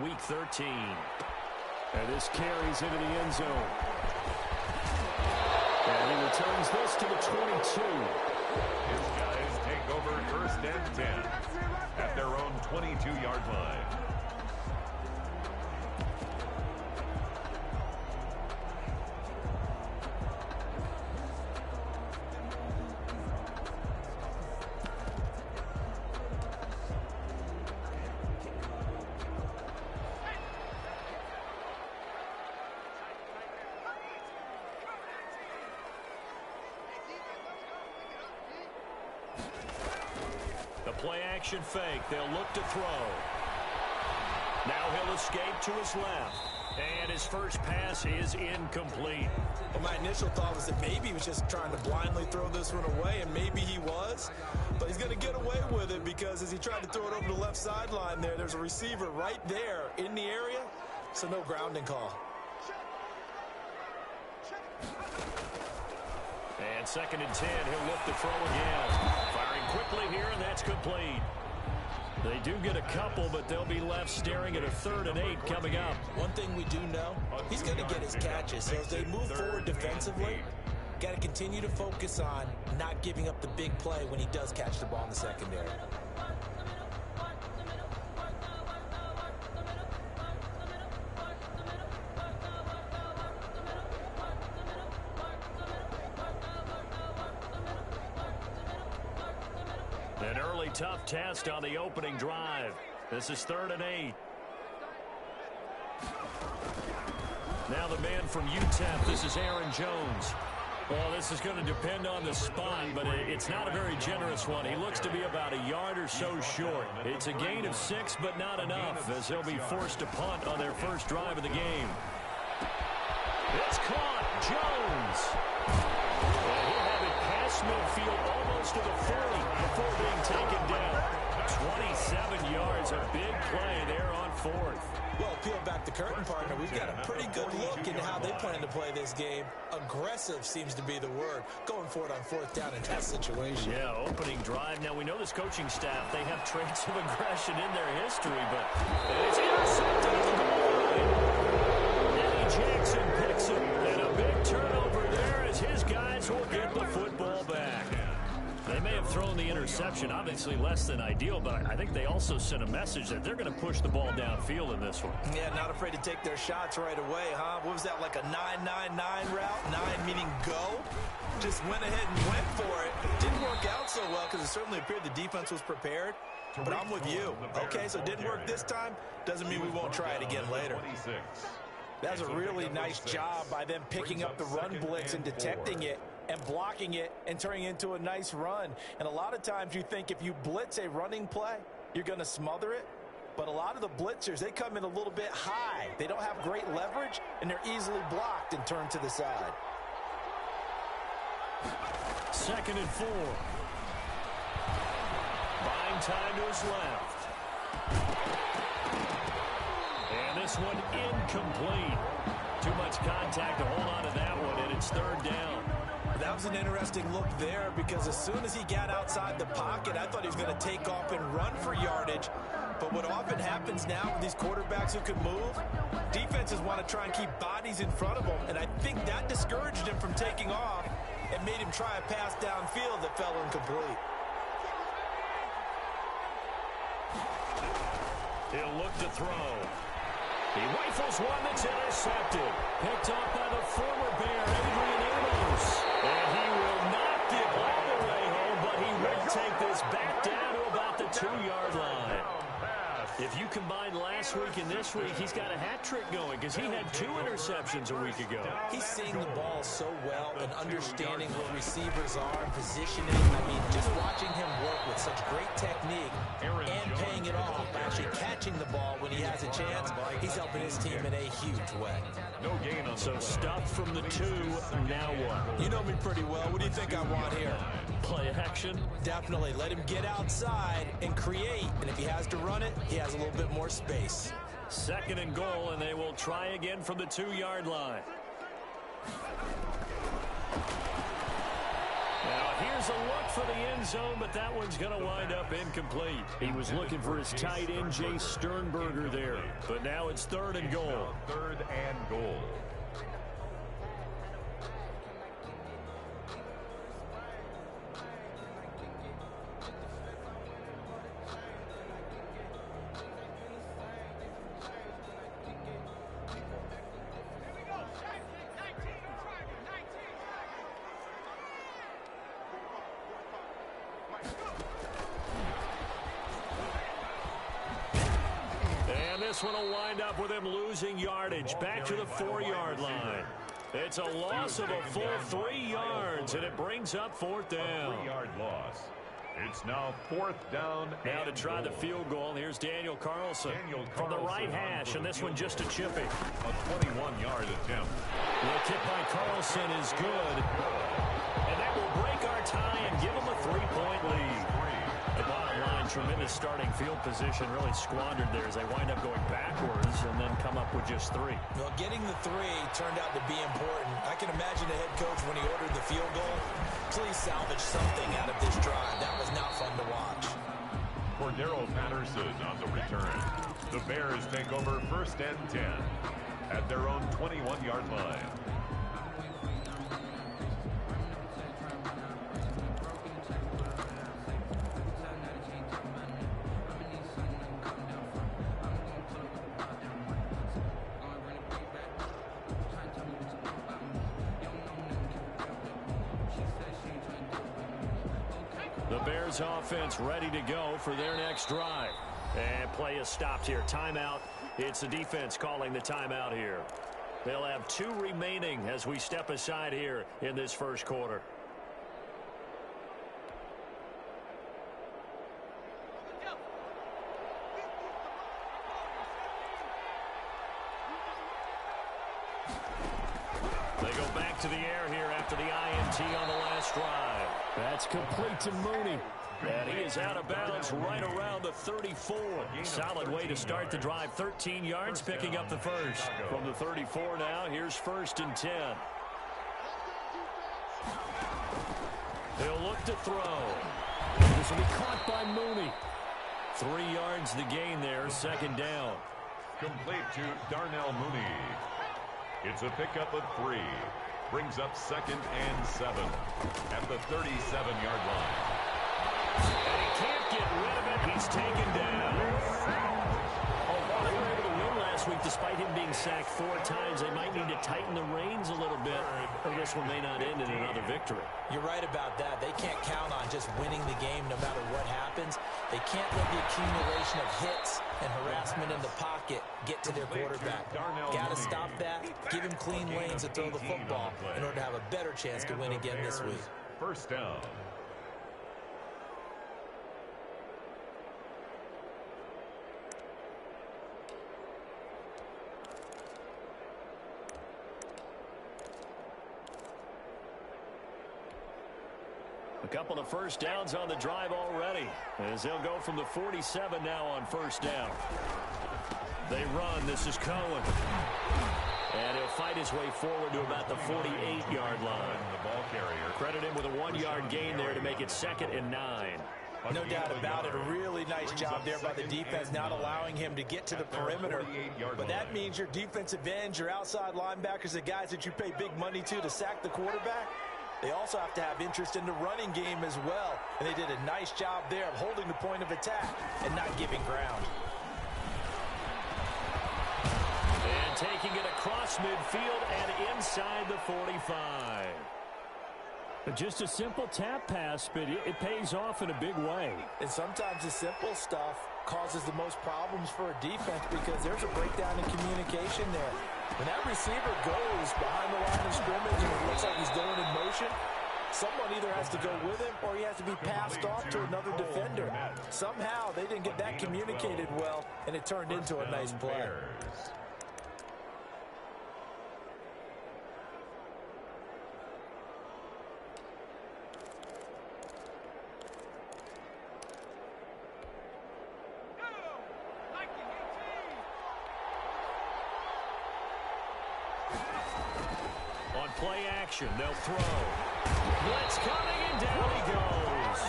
Week 13. And this carries into the end zone. And he returns this to the 22. His guys take over 1st and 10 at their own 22-yard line. Play-action fake. They'll look to throw. Now he'll escape to his left. And his first pass is incomplete. Well, my initial thought was that maybe he was just trying to blindly throw this one away, and maybe he was. But he's going to get away with it because as he tried to throw it over the left sideline there's a receiver right there in the area, so no grounding call. And 2nd and 10, he'll look to throw again. Firing quickly here, and that's complete. They do get a couple, but they'll be left staring at a 3rd and 8 coming up. One thing we do know, he's going to get his catches. So as they move forward defensively, got to continue to focus on not giving up the big play when he does catch the ball in the secondary. An early tough test on the opening drive. This is 3rd and 8. Now the man from UTEP, this is Aaron Jones. Well, this is going to depend on the spot, but it's not a very generous one. He looks to be about a yard or so short. It's a gain of 6, but not enough, as he'll be forced to punt on their first drive of the game. It's caught. Jones. And he'll have it past midfield almost to the 40 before being taken down. 27 yards, a big play there on 4th. Well, peel back the curtain, partner. We've got a pretty good look into how they plan to play this game. Aggressive seems to be the word. Going for it on 4th down in that situation. Yeah, opening drive. Now, we know this coaching staff, they have traits of aggression in their history, but it's intercepted at the goal line. Eddie Jackson picks it, and a big turnover there as his guys will get the football back. They may have thrown the interception, obviously less than ideal, but I think they also sent a message that they're going to push the ball downfield in this one. Yeah, not afraid to take their shots right away, huh? What was that, like a 9-9-9 route? 9 meaning go? Just went ahead and went for it. Didn't work out so well because it certainly appeared the defense was prepared. But I'm with you. Okay, so it didn't work this time. Doesn't mean we won't try it again later. That was a really nice job by them picking up the run blitz and detecting it and blocking it and turning it into a nice run. And a lot of times you think if you blitz a running play, you're going to smother it. But a lot of the blitzers, they come in a little bit high. They don't have great leverage, and they're easily blocked and turned to the side. 2nd and 4. Buying time to his left. And this one incomplete. Too much contact to hold on to that one, and it's 3rd down. That was an interesting look there because as soon as he got outside the pocket, I thought he was going to take off and run for yardage. But what often happens now with these quarterbacks who can move, defenses want to try and keep bodies in front of them. And I think that discouraged him from taking off and made him try a pass downfield that fell incomplete. He'll look to throw. He rifles one that's intercepted. Picked up by the former Bear, Adrian Amos. And he will not get all the way home, but he will take this back down to about the 2-yard line. If you combine last week and this week, he's got a hat trick going because he had 2 interceptions a week ago. He's seeing the ball so well and understanding where receivers are and positioning. I mean, just watching him work with such great technique and paying it off, actually catching the ball when he has a chance, he's helping his team in a huge way. No gain on So stuff from the 2, now what? You know me pretty well. What do you think I want here? Play action? Definitely. Let him get outside and create. And if he has to run it, he has a little bit more space. 2nd and goal, and they will try again from the 2-yard line. Now here's Here's a look for the end zone, but that one's going to wind up incomplete. He was looking for his tight end, Jay Sternberger there. But now it's 3rd and goal. 3rd and goal. This one will wind up with him losing yardage back to the 4-yard line. It's a loss of a full 3 yards, and it brings up 4th down. 3-yard loss. It's now 4th down. Now to try the field goal, here's Daniel Carlson from the right hash, and this one just a chipping. A 21-yard attempt. The kick by Carlson is good, and that will break our tie and give him a 3-point lead. The bottom line, tremendous starting field position, really squandered there as they wind up going backwards and then come up with just 3. Well, getting the 3 turned out to be important. I can imagine the head coach when he ordered the field goal. Please salvage something out of this drive. That was not fun to watch. Cordero Patterson on the return. The Bears take over 1st and 10 at their own 21-yard line. The Bears offense ready to go for their next drive. And play is stopped here. Timeout. It's the defense calling the timeout here. They'll have 2 remaining as we step aside here in this first quarter. They go back to the air here after the INT on the last drive. That's complete to Mooney. And he is out of bounds right around the 34. Solid way to start the drive. 13 yards, picking up the first. From the 34 now, here's 1st and 10. He'll look to throw. This will be caught by Mooney. 3 yards the gain there, 2nd down. Complete to Darnell Mooney. It's a pickup of 3. Brings up 2nd and 7 at the 37-yard line. And he can't get rid of it. He's taken down. They were able to win last week despite him being sacked 4 times. They might need to tighten the reins a little bit, or this one may not end in another victory. You're right about that. They can't count on just winning the game no matter what happens. They can't let the accumulation of hits and harassment in the pocket get to their quarterback. Got to stop that. Give him clean lanes to throw the football in order to have a better chance to win again this week. 1st down. A couple of first downs on the drive already, as they'll go from the 47 now on 1st down. They run. This is Cohen. And he'll fight his way forward to about the 48-yard line. The ball carrier. Credit him with a 1-yard gain there to make it 2nd and 9. No doubt about it. A really nice job there by the defense, not allowing him to get to the perimeter. But that means your defensive ends, your outside linebackers, the guys that you pay big money to sack the quarterback, they also have to have interest in the running game as well. And they did a nice job there of holding the point of attack and not giving ground. And taking it across midfield and inside the 45. Just a simple tap pass, but it pays off in a big way. And sometimes the simple stuff causes the most problems for a defense because there's a breakdown in communication there. When that receiver goes behind the line of scrimmage and it looks like he's going in motion, someone either has to go with him or he has to be passed off to another defender. Somehow they didn't get that communicated well, and it turned into a nice play. Play action, they'll throw. Blitz coming And down he goes.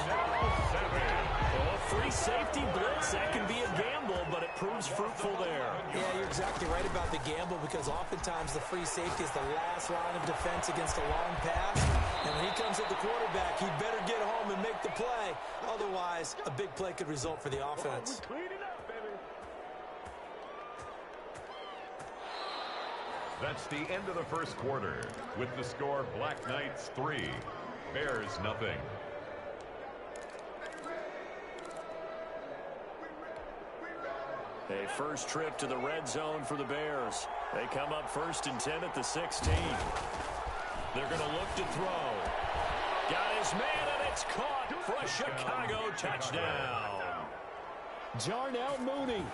Well, a free safety blitz, that can be a gamble, but it proves fruitful there. Yeah, you're exactly right about the gamble because oftentimes the free safety is the last line of defense against a long pass. And when he comes at the quarterback, he better get home and make the play. Otherwise, a big play could result for the offense. That's the end of the first quarter. With the score, Black Knights 3, Bears nothing. A first trip to the red zone for the Bears. They come up 1st and 10 at the 16. They're going to look to throw. Got his man, and it's caught for a Chicago touchdown. Darnell Mooney,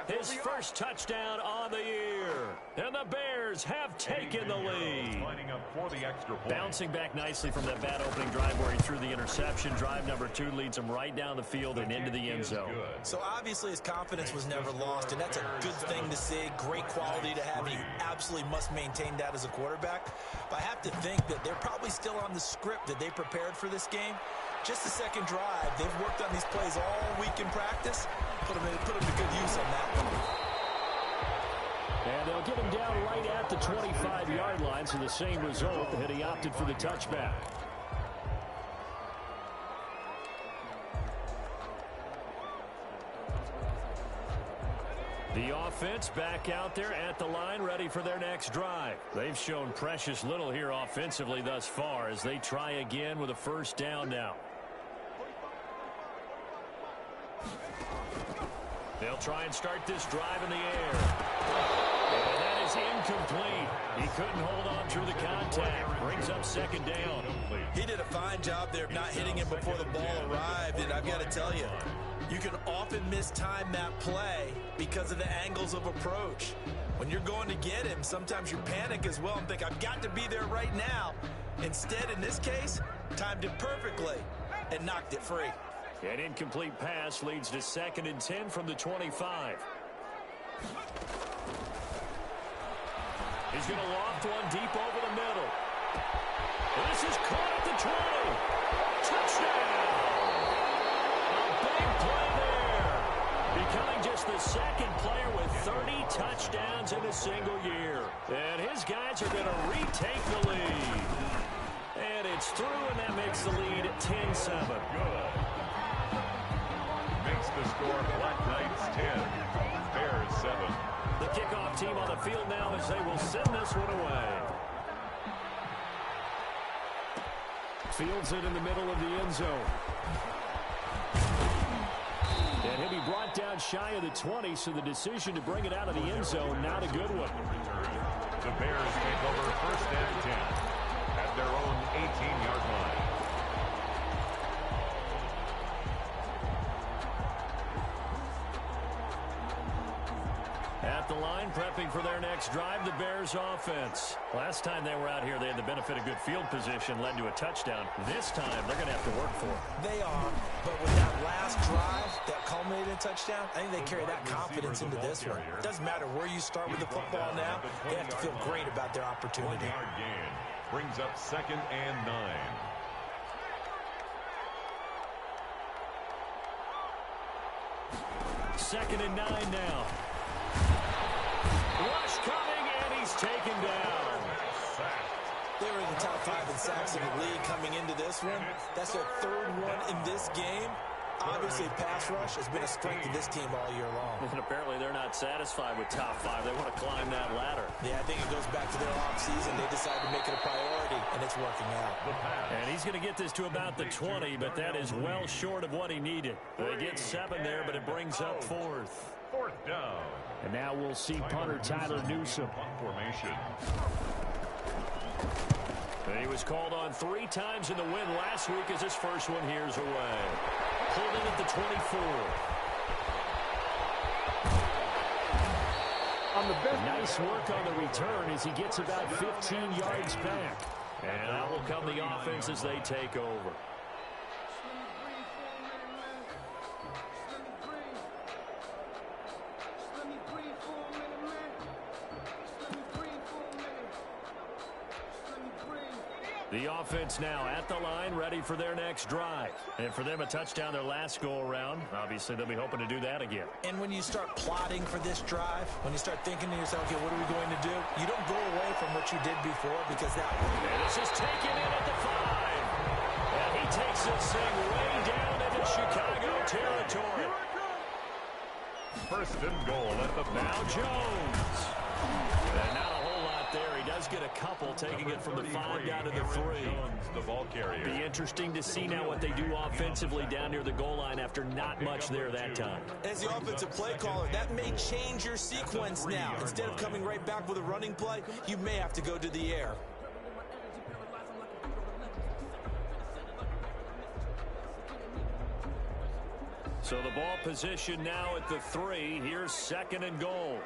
his first touchdown on the year. And the Bears have taken the lead. Lining up for the extra point. Bouncing back nicely from that bad opening drive where he threw the interception. Drive number 2 leads him right down the field and into the end zone. So obviously his confidence was never lost, and that's a good thing to see. Great quality to have. You absolutely must maintain that as a quarterback. But I have to think that they're probably still on the script that they prepared for this game. Just the second drive. They've worked on these plays all week in practice. Put them to good use on that one. And they'll get him down right at the 25-yard line, so the same result, and he opted for the touchback. The offense back out there at the line, ready for their next drive. They've shown precious little here offensively thus far as they try again with a first down now. They'll try and start this drive in the air. And that is incomplete. He couldn't hold on through the contact. Brings up 2nd down. He did a fine job there of not hitting him before the ball arrived, and I've got to tell you, you can often mistime that play because of the angles of approach. When you're going to get him, sometimes you panic as well and think, I've got to be there right now. Instead, in this case, timed it perfectly and knocked it free. An incomplete pass leads to 2nd and 10 from the 25. He's going to loft one deep over the middle. This is caught at the 20. Touchdown! A big play there. Becoming just the 2nd player with 30 touchdowns in a single year. And his guys are going to retake the lead. And it's through, and that makes the lead 10-7. Good. Makes the score Black Knights 10, Bears 7. The kickoff team on the field now as they will send this one away. Fields it in the middle of the end zone. And he'll be brought down shy of the 20, so the decision to bring it out of the end zone, not a good one. The Bears take over 1st and 10 at their own 18-yard line. At the line, prepping for their next drive, the Bears offense. Last time they were out here, they had the benefit of good field position, led to a touchdown. This time, they're going to have to work for it. They are, but with that last drive that culminated in a touchdown, I think they carry that confidence into this one. It doesn't matter where you start with the football now. They have to feel great about their opportunity. 1-yard gain brings up 2nd and 9. Second and 9 now. Rush coming, and he's taken down. They were in the top 5 in sacks in the league coming into this one. That's their 3rd one in this game. Obviously, pass rush has been a strength of this team all year long. And apparently they're not satisfied with top 5. They want to climb that ladder. Yeah, I think it goes back to their offseason. They decided to make it a priority, and it's working out. And he's going to get this to about the 20, but that is well short of what he needed. They get 7 there, but it brings up 4th. 4th down. And now we'll see punter Tyler Newsome. Formation. He was called on 3 times in the win last week as his first one here's away. Holding at the 24. Nice work on the return as he gets about 15 yards back. And out will come the offense as they take over. The offense now at the line, ready for their next drive. And for them, a touchdown their last go-around. Obviously, they'll be hoping to do that again. And when you start plotting for this drive, when you start thinking to yourself, okay, what are we going to do? You don't go away from what you did before because that... And this is taken in at the 5. And he takes this thing way down into Chicago territory. First and goal at the... Now Jones. And not a whole lot there. He does get a couple, taking it from the 5 down to the 3. The ball carrier. Be interesting to see now what they do offensively down near the goal line after not much there that time. As the offensive play caller, that may change your sequence now. Instead of coming right back with a running play, you may have to go to the air. So the ball position now at the 3. Here's second and goal.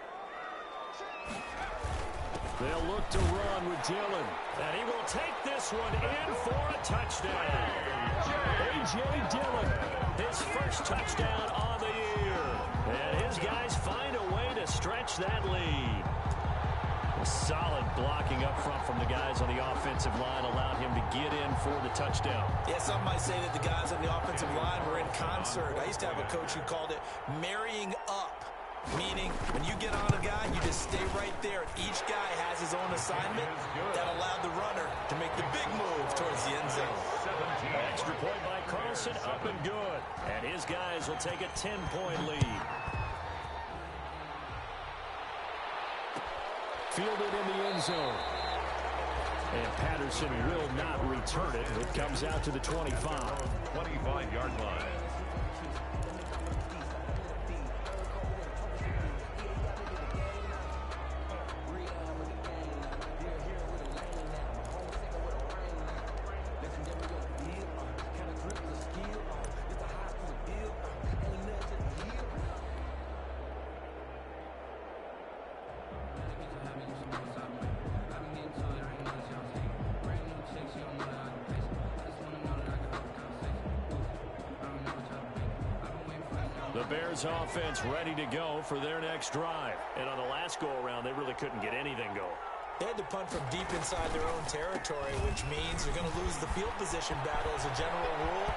They'll look to run with Dillon. And he will take this one in for a touchdown. A.J. Dillon, his first touchdown on the year. And his guys find a way to stretch that lead. Solid blocking up front from the guys on the offensive line allowed him to get in for the touchdown. Yeah, some might say that the guys on the offensive line were in concert. I used to have a coach who called it marrying up, meaning when you get on a guy, you just stay right there. Each guy has his own assignment that allowed the runner to make the big move towards the end zone. Extra point by Carlson, up and good. And his guys will take a 10-point lead. Fielded in the end zone. And Patterson will not return it. It comes out to the 25. 25-yard line. The Bears offense ready to go for their next drive. And on the last go-around, they really couldn't get anything going. They had to punt from deep inside their own territory, which means they're going to lose the field position battle as a general rule.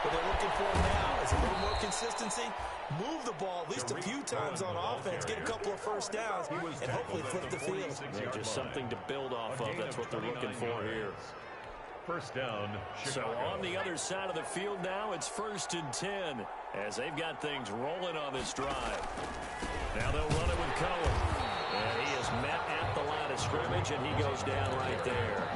What they're looking for now is a little more consistency, move the ball at least a few times on offense, get a couple of first downs, and hopefully flip the field. Yeah, just something to build off of. That's what they're looking for here. First down, Chicago. So on the other side of the field now, it's 1st and 10 as they've got things rolling on this drive. Now they'll run it with Cohen. And he is met at the line of scrimmage, and he goes down right there.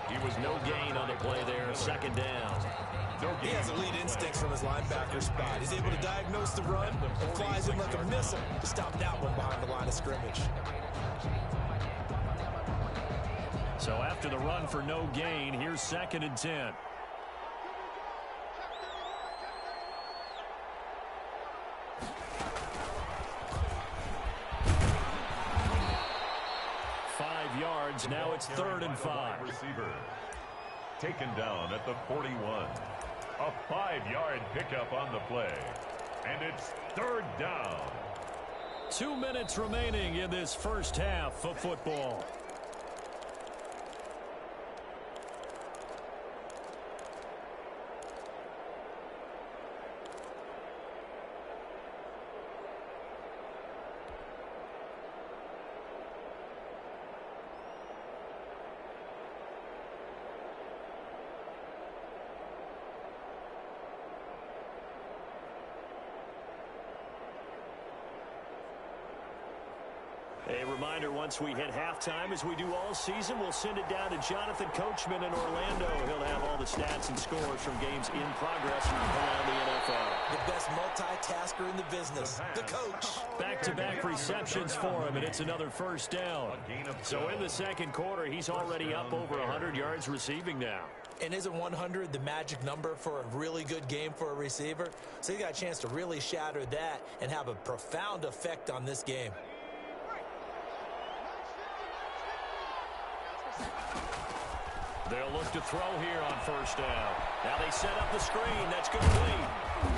He was no gain on the play there, 2nd down. He has elite instincts from his linebacker spot. He's able to diagnose the run, flies in like a missile, stop that one behind the line of scrimmage. So after the run for no gain, here's 2nd and 10. Yards. Now it's 3rd and 5. Receiver taken down at the 41. A 5-yard pickup on the play. And it's 3rd down. 2 minutes remaining in this first half of football. A reminder, once we hit halftime, as we do all season, we'll send it down to Jonathan Coachman in Orlando. He'll have all the stats and scores from games in progress around the NFL. The best multitasker in the business, the coach. Back-to-back receptions for him, and it's another 1st down. So in the 2nd quarter, he's already up over 100 yards receiving now. And isn't 100 the magic number for a really good game for a receiver? So he got a chance to really shatter that and have a profound effect on this game. They'll look to throw here on 1st down. Now they set up the screen. That's complete.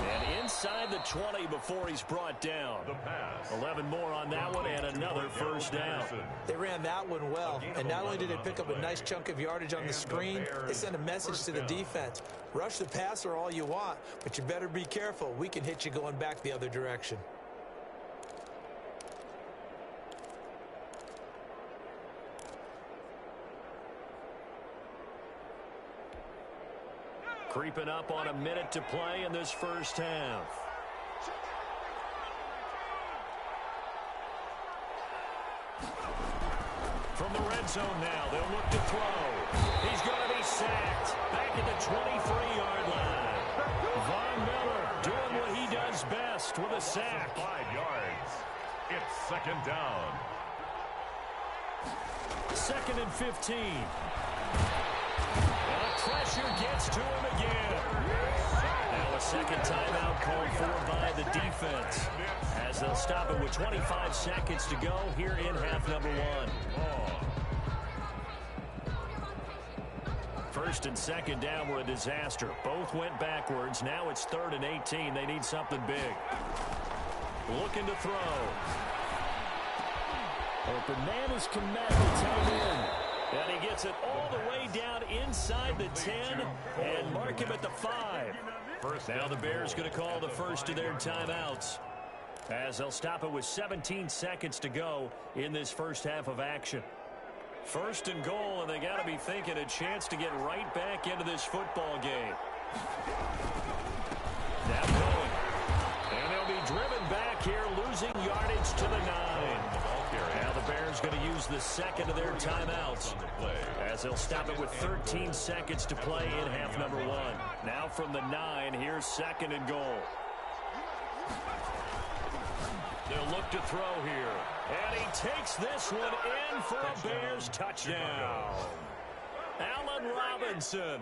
And inside the 20 before he's brought down. The pass. 11 more on that one and another first down. They ran that one well, and not only did they pick up a nice chunk of yardage on the screen, they sent a message to the defense. Rush the passer all you want, but you better be careful. We can hit you going back the other direction. Creeping up on a minute to play in this first half. From the red zone now, they'll look to throw. He's going to be sacked back at the 23-yard line. Von Miller doing what he does best with a sack. 5 yards. It's second down. 2nd and 15. Pressure gets to him again. Now a second timeout called for by the defense as they'll stop it with 25 seconds to go here in half number 1. 1st and 2nd down were a disaster. Both went backwards. Now it's 3rd and 18. They need something big. Looking to throw. Open man is Komet, the tight end. And he gets it all the way down inside the 10 and mark him at the 5. Now the Bears going to call the first of their timeouts as they'll stop it with 17 seconds to go in this first half of action. 1st and goal, and they got to be thinking a chance to get right back into this football game. Now going. And they'll be driven back here, losing yardage to the 9. Now the Bears going to use the second of their timeouts as they'll stop it with 13 seconds to play in half number 1. Now from the 9, here's 2nd and goal. They'll look to throw here. And he takes this one in for a Bears touchdown. Allen Robinson.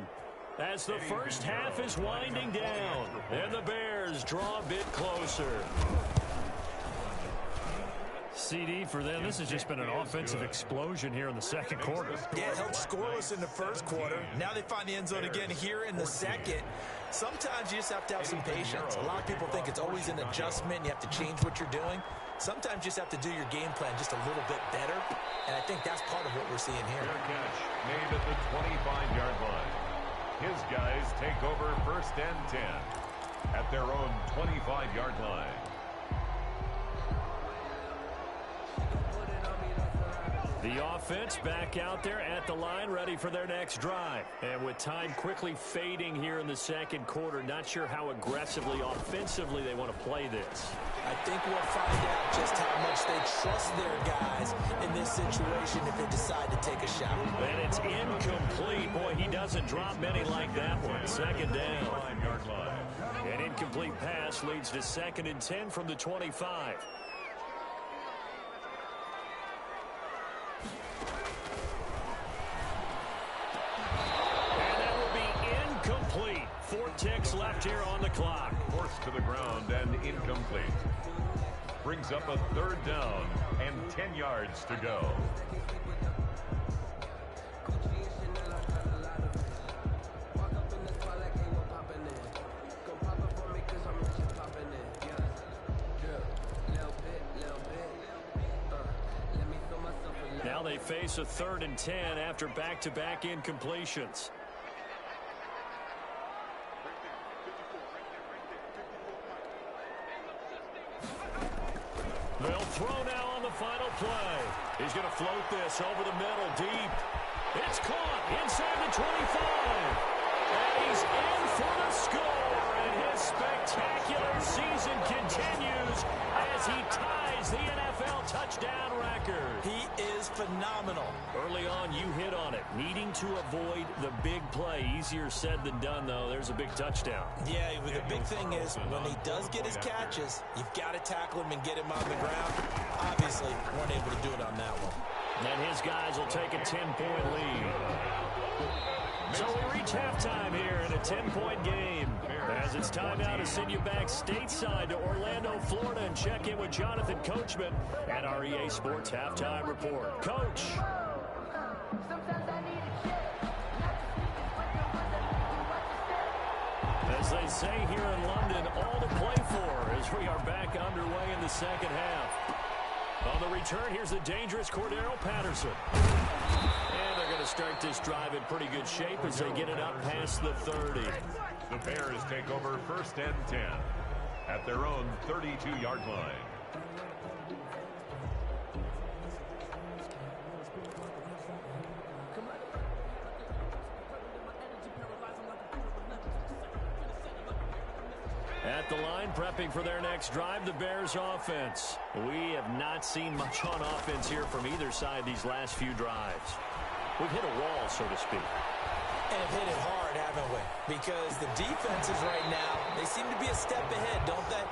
As the first half is winding down, and the Bears draw a bit closer. CD for them, this has just been an offensive explosion here in the second quarter. Yeah, held scoreless in the first quarter. Now they find the end zone again here in the second. Sometimes you just have to have some patience. A lot of people think it's always an adjustment. You have to change what you're doing. Sometimes you just have to do your game plan just a little bit better, and I think that's part of what we're seeing here. Fair catch made at the 25-yard line. His guys take over 1st and 10 at their own 25-yard line. The offense back out there at the line, ready for their next drive. And with time quickly fading here in the second quarter, not sure how aggressively, offensively they want to play this. I think we'll find out just how much they trust their guys in this situation if they decide to take a shot. And it's incomplete. Boy, he doesn't drop many like that one. 2nd down. 5-yard line. An incomplete pass leads to 2nd and 10 from the 25. Incomplete. 4 ticks left here on the clock. Forced to the ground and incomplete. Brings up a 3rd down and 10 yards to go. Now they face a 3rd and 10 after back-to-back incompletions. They'll throw now on the final play. He's going to float this over the middle deep. It's caught inside the 25. And he's in for the score. And his spectacular season continues as he ties the NFL touchdown record. He is phenomenal. Early on, you hit on it. Needing to avoid the big play. Easier said than done, though. There's a big touchdown. Yeah, the big thing is when he does get his catches, you've got to tackle him and get him on the ground. Obviously, weren't able to do it on that one. And his guys will take a 10-point lead. So we reach halftime here in a 10-point game. As it's time now to send you back stateside to Orlando, Florida, and check in with Jonathan Coachman at our EA Sports Halftime Report. Coach. As they say here in London, all to play for as we are back underway in the second half. On the return, here's the dangerous Cordero Patterson. And they're going to start this drive in pretty good shape as they get it up past the 30. The Bears take over 1st and 10 at their own 32-yard line. At the line, prepping for their next drive, the Bears offense. We have not seen much on offense here from either side these last few drives. We've hit a wall, so to speak. And hit it hard, haven't we? Because the defenses right now, they seem to be a step ahead, don't they?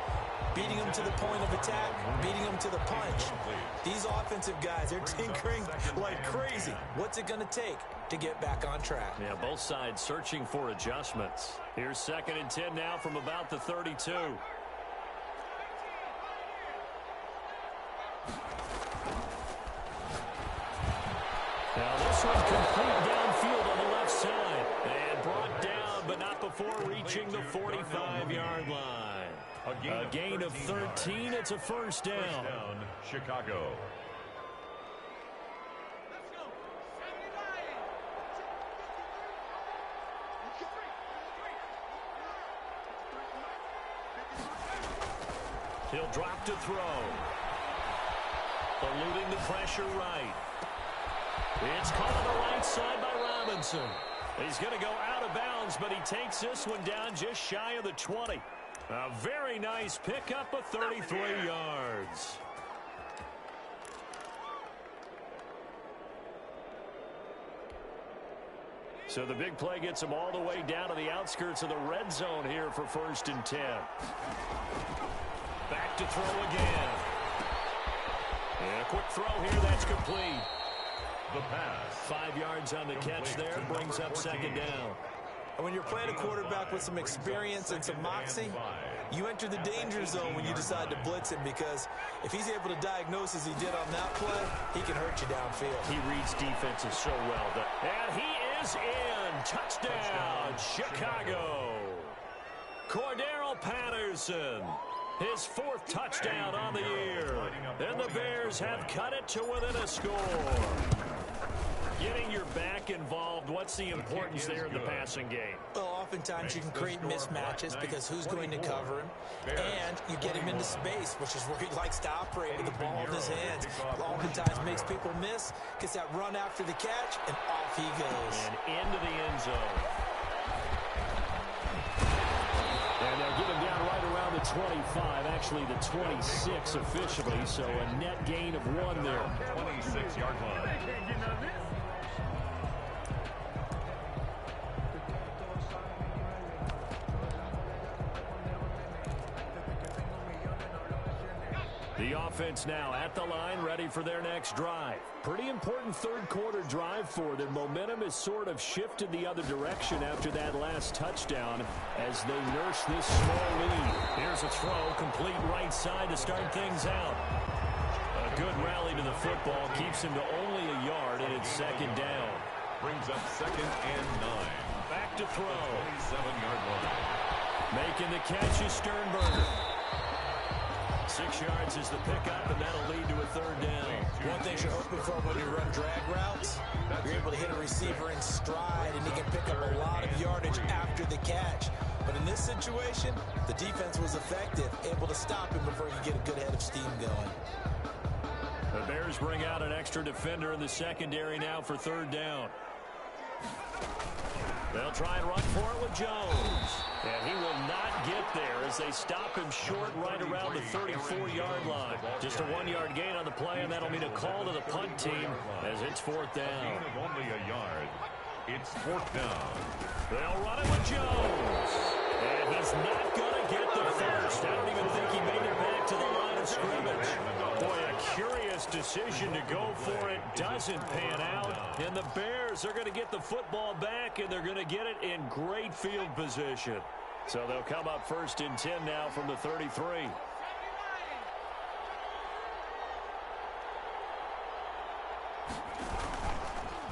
Beating them to the point of attack, beating them to the punch. These offensive guys, they're tinkering like crazy. What's it going to take to get back on track? Yeah, both sides searching for adjustments. Here's 2nd and 10 now from about the 32. Now this one complete downfield on the left side. And brought down, but not before reaching the 45-yard line. A gain of 13. It's a first down. First down, Chicago. He'll drop to throw. Eluding the pressure right. It's caught on the right side by Robinson. He's going to go out of bounds, but he takes this one down just shy of the 20. A very nice pickup of 33 yards. So the big play gets him all the way down to the outskirts of the red zone here for 1st and 10. Back to throw again. And a quick throw here, that's complete. The pass. 5 yards on the catch there, brings up 2nd down. And when you're playing a quarterback with some experience and some moxie, you enter the danger zone when you decide to blitz him, because if he's able to diagnose as he did on that play, he can hurt you downfield. He reads defenses so well. And he is in. Touchdown, Chicago. Cordero Patterson. His 4th touchdown on the year. And the Bears have cut it to within a score. Getting your back involved, what's the importance there in the passing game? Well, oftentimes you can create mismatches because who's going to cover him, and you get him into space, which is where he likes to operate with the ball in his hands. Oftentimes makes people miss, gets that run after the catch, and off he goes. And into the end zone. And they'll get him down right around the 25, actually the 26 officially, so a net gain of 1 there. 26-yard line. The offense now at the line, ready for their next drive. Pretty important 3rd quarter drive for them. Momentum has sort of shifted the other direction after that last touchdown as they nurse this small lead. Here's a throw, complete right side to start things out. A good rally to the football, keeps him to only a yard, and it's 2nd down. Brings up 2nd and 9. Back to throw. 27-yard line. Making the catch is Sternberger. 6 yards is the pickup, and that'll lead to a 3rd down. One thing you're hoping for when you run drag routes, you're able to hit a receiver in stride, and he can pick up a lot of yardage after the catch. But in this situation, the defense was effective, able to stop him before he could get a good head of steam going. The Bears bring out an extra defender in the secondary now for 3rd down. They'll try and run for it with Jones. And he will not get there as they stop him short right around the 34-yard line. Just a 1-yard gain on the play, and that'll mean a call to the punt team as it's 4th down. Gain of only a yard. It's 4th down. They'll run it with Jones. And he's not going to get the first. I don't even think he made it back to the line of scrimmage. Boy, a curious decision to go for it. Doesn't pan out. And the Bears are going to get the football back, and they're going to get it in great field position. So they'll come up 1st and 10 now from the 33.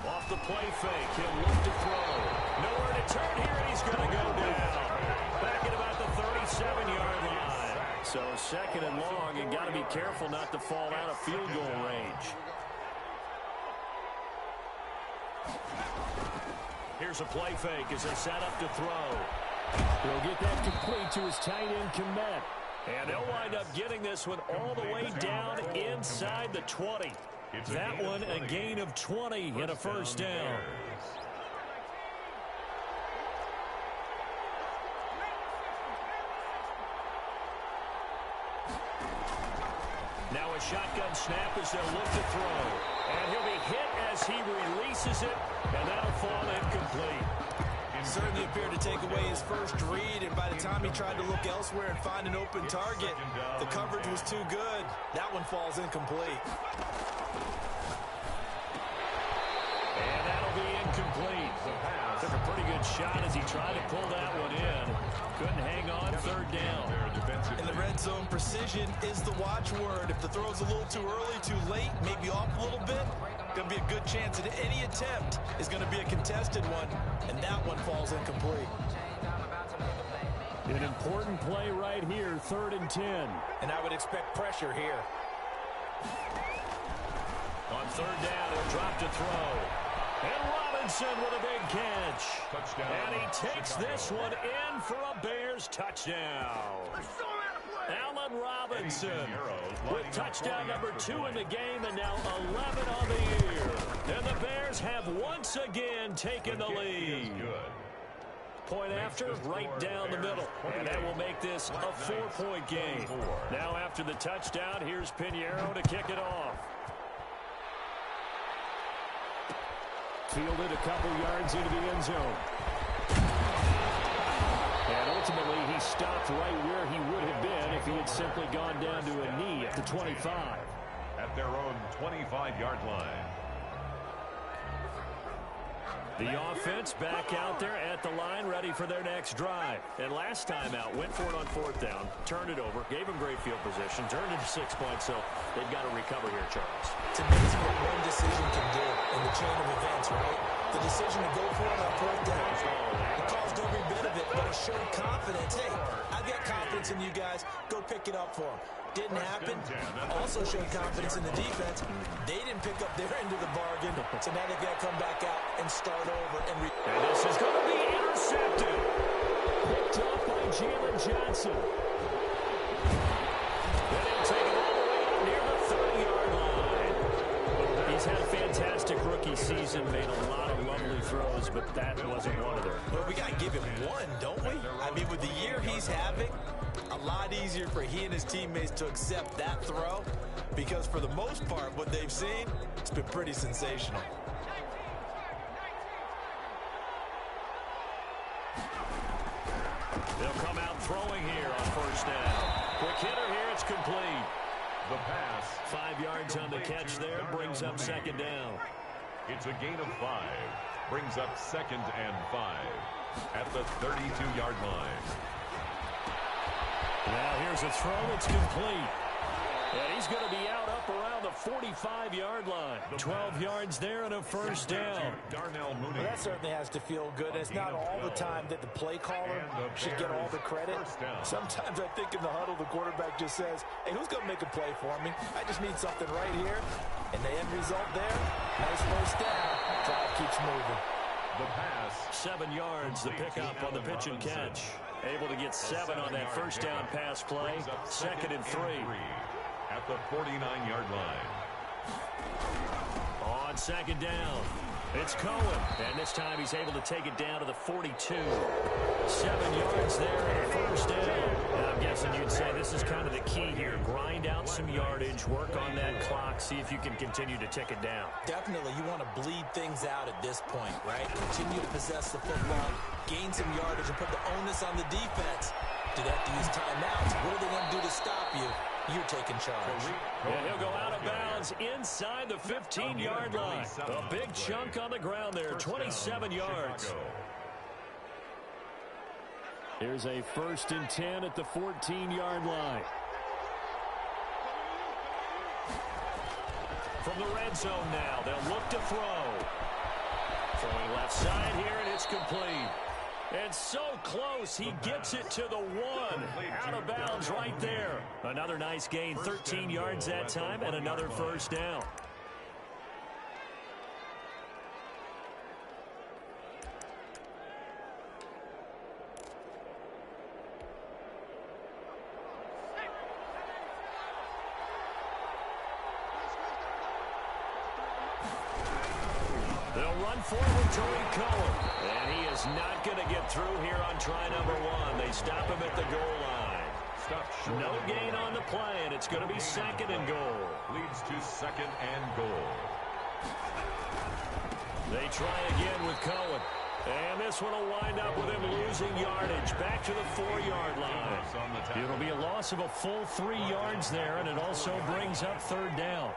Off the play fake, he'll look to throw. Nowhere to turn here, and he's going to go down. Back at about the 37-yard line. So second and long, and got to be careful not to fall out of field goal range. Here's a play fake as they set up to throw. He'll get that complete to his tight end, Komet. And they'll wind up getting this one all the way down inside the 20. That one a gain of 20 and a first down. Now a shotgun snap as they'll look to throw. And he'll be hit as he releases it, and that'll fall incomplete. Certainly appeared to take away his first read, and by the time he tried to look elsewhere and find an open target, the coverage was too good. That one falls incomplete. And that'll be incomplete. Took a pretty good shot as he tried to pull that one in. Couldn't hang on, third down. In the red zone, precision is the watchword. If the throw's a little too early, too late, maybe off a little bit, going to be a good chance that any attempt is going to be a contested one, and that one falls incomplete. An important play right here, 3rd and 10. And I would expect pressure here. On 3rd down, he'll drop to throw. And Robinson with a big catch. Touchdown. And he takes this one in for a Bears touchdown. Allen Robinson with touchdown number 2 in the game, and now 11 on the year. And the Bears have once again taken the lead. Point after, right down the middle. And that will make this a 4-point game. Now after the touchdown, here's Pinheiro to kick it off. Fielded a couple yards into the end zone. And ultimately, he stopped right where he would have been if he had simply gone down to a knee at the 25. At their own 25-yard line. The offense back out there at the line, ready for their next drive. And last time out, went for it on 4th down, turned it over, gave them great field position, turned it to 6 points, so they've got to recover here, Charles. It's amazing what one decision can do in the chain of events, right? The decision to go for it on 4th down. It caused every bit of it, but it showed confidence. Hey, I've got confidence in you guys. Go pick it up for them. Didn't happen. Also showed confidence in the defense. They didn't pick up their end of the bargain, so now they've got to come back out and start over. And this is going to be intercepted. Picked up by Jalen Johnson. Then he'll take it all the way up near the 30-yard line. He's had a fantastic rookie season, made a lot of lovely throws, but that wasn't one of them. Well, we got to give him one, don't we? I mean, with the year he's having, a lot easier for he and his teammates to accept that throw, because for the most part, what they've seen, it's been pretty sensational. They'll come out throwing here on 1st down. Quick hitter here, it's complete. The pass. 5 yards on the catch there, brings up 2nd down. It's a gain of 5. Brings up 2nd and 5 at the 32-yard line. Now here's a throw. It's complete. And he's going to be out up around the 45-yard line. 12 yards there and a 1st down. Well, that certainly has to feel good. It's not all the time that the play caller should get all the credit. Sometimes I think in the huddle, the quarterback just says, hey, who's going to make a play for me? I just need something right here. And the end result there, nice 1st down. Drive keeps moving. The pass. 7 yards, the pickup on the pitch and catch. Able to get 7 on that 1st down pass play. 2nd and 3. At the 49-yard line. On 2nd down, it's Cohen. And this time he's able to take it down to the 42. 7 yards there and a 1st down. And I'm guessing you'd say this is kind of the key here. Grind out some yardage, work on that clock, see if you can continue to tick it down. Definitely, you want to bleed things out at this point, right? Continue to possess the football, gain some yardage, and put the onus on the defense. Do they have to use timeouts? What are they going to do to stop you? You're taking charge. And he'll go out of bounds inside the 15-yard line. A big chunk on the ground there, 27 yards. Here's a 1st and 10 at the 14-yard line. From the red zone now, they'll look to throw. Throwing left side here, and it's complete. It's so close. He gets it to the 1. Out of bounds right there. Another nice gain. 13 yards that time and another first down. They'll run forward to Cohen. And he is not going to get through here on try number 1. They stop him at the goal line. No gain on the play, and it's going to be 2nd and goal. Leads to 2nd and goal. They try again with Cohen. And this one will wind up with him losing yardage. Back to the 4-yard line. It'll be a loss of a full 3 yards there, and it also brings up 3rd down.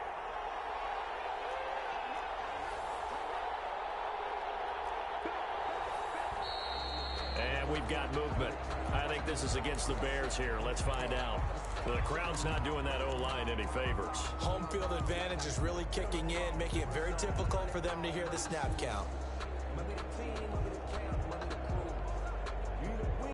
We've got movement. I think this is against the Bears here. Let's find out. The crowd's not doing that O-line any favors. Home field advantage is really kicking in, making it very difficult for them to hear the snap count.